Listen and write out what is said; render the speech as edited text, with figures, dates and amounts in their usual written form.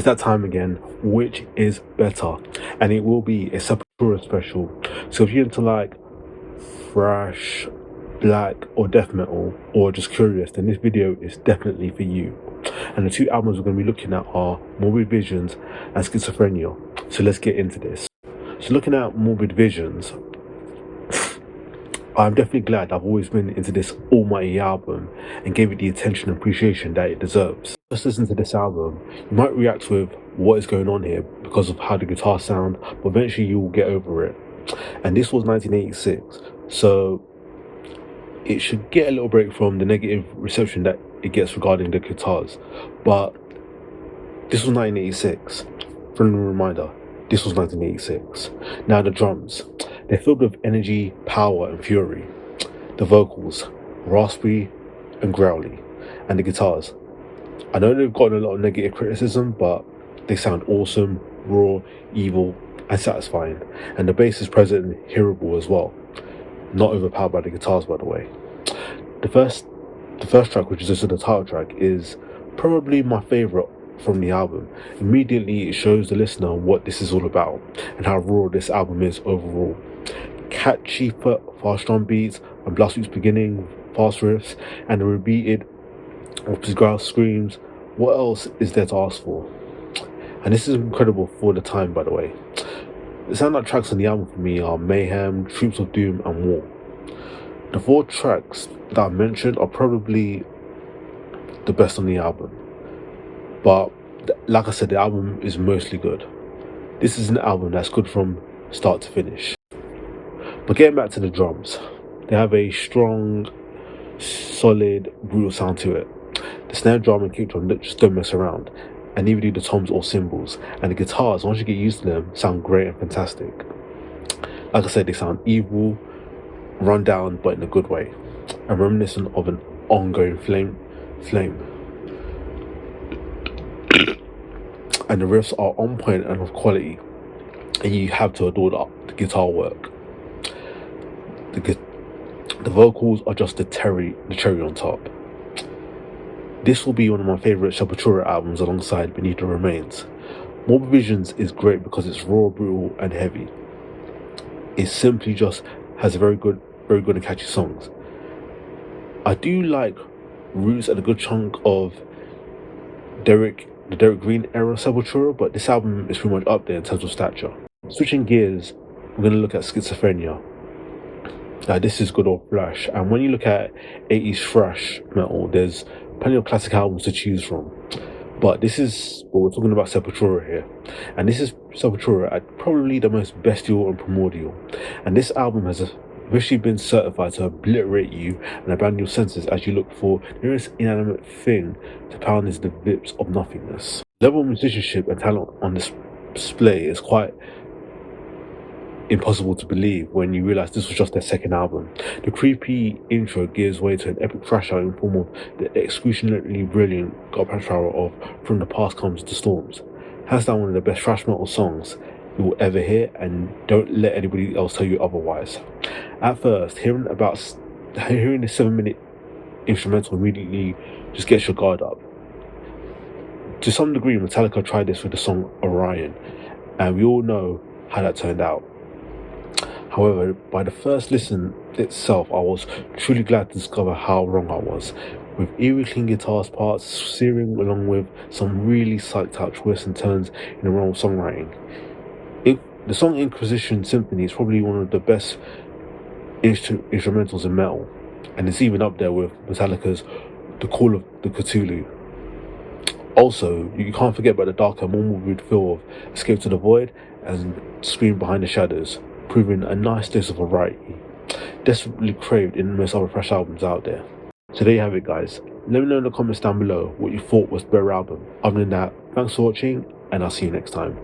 It's that time again. Which is better? And it will be a Sepultura special. So if you're into like thrash, black, or death metal, or just curious, then this video is definitely for you. And the two albums we're going to be looking at are Morbid Visions and Schizophrenia. So let's get into this. So looking at Morbid Visions, I'm definitely glad I've always been into this almighty album and gave it the attention and appreciation that it deserves. Just listen to this album. You might react with what is going on here because of how the guitars sound, but eventually you will get over it. And this was 1986, so it should get a little break from the negative reception that it gets regarding the guitars. But this was 1986. Friendly reminder, this was 1986. Now the drums, they're filled with energy, power and fury. The vocals, raspy and growly. And the guitars, I know they've gotten a lot of negative criticism, but they sound awesome, raw, evil and satisfying. And the bass is present and hearable as well. Not overpowered by the guitars, by the way. The first track, which is also the title track, is probably my favourite from the album. Immediately it shows the listener what this is all about and how raw this album is overall. Catchy fast drum beats and blast beats beginning, fast riffs, and the repeated growl screams. What else is there to ask for? And this is incredible for the time, by the way. The standout tracks on the album for me are Mayhem, Troops of Doom and War. The four tracks that I mentioned are probably the best on the album, but like I said, the album is mostly good. This is an album that's good from start to finish. But getting back to the drums, they have a strong, solid, brutal sound to it. The snare drum and kick drum just don't mess around, and neither do the toms or cymbals. And the guitars, once you get used to them, sound great and fantastic. Like I said, they sound evil, run down, but in a good way, and reminiscent of an ongoing flame. And the riffs are on point and of quality, and you have to adore the guitar work. The vocals are just the cherry on top. This will be one of my favourite Sepultura albums alongside Beneath the Remains. Morbid Visions is great because it's raw, brutal and heavy. It simply just has very good and catchy songs. I do like Roots and a good chunk of the Derek Green era Sepultura, but this album is pretty much up there in terms of stature. Switching gears, we're going to look at Schizophrenia. This is good old thrash, and when you look at 80s thrash metal, there's plenty of classic albums to choose from. But this is what we're talking about, Sepultura here. And this is Sepultura at probably the most bestial and primordial. And this album has officially been certified to obliterate you and abandon your senses as you look for the nearest inanimate thing to pound into the vips of nothingness. The level of musicianship and talent on this display is quite impossible to believe when you realise this was just their second album. The creepy intro gives way to an epic thrash out in form of the excruciatingly brilliant God Power of From the Past Comes the Storms. Hands down one of the best thrash metal songs you will ever hear, and don't let anybody else tell you otherwise. At first, hearing the 7-minute instrumental immediately just gets your guard up. To some degree, Metallica tried this with the song Orion, and we all know how that turned out. However, by the first listen itself, I was truly glad to discover how wrong I was, with eerie clean guitar parts searing along with some really psyched out twists and turns in the realm of songwriting. The song Inquisition Symphony is probably one of the best instrumentals in metal, and it's even up there with Metallica's The Call of the Cthulhu. Also, you can't forget about the darker, more morbid feel of Escape to the Void and Scream Behind the Shadows, proving a nice dose of variety, desperately craved in most other thrash albums out there. So there you have it, guys. Let me know in the comments down below what you thought was the better album. Other than that, thanks for watching, and I'll see you next time.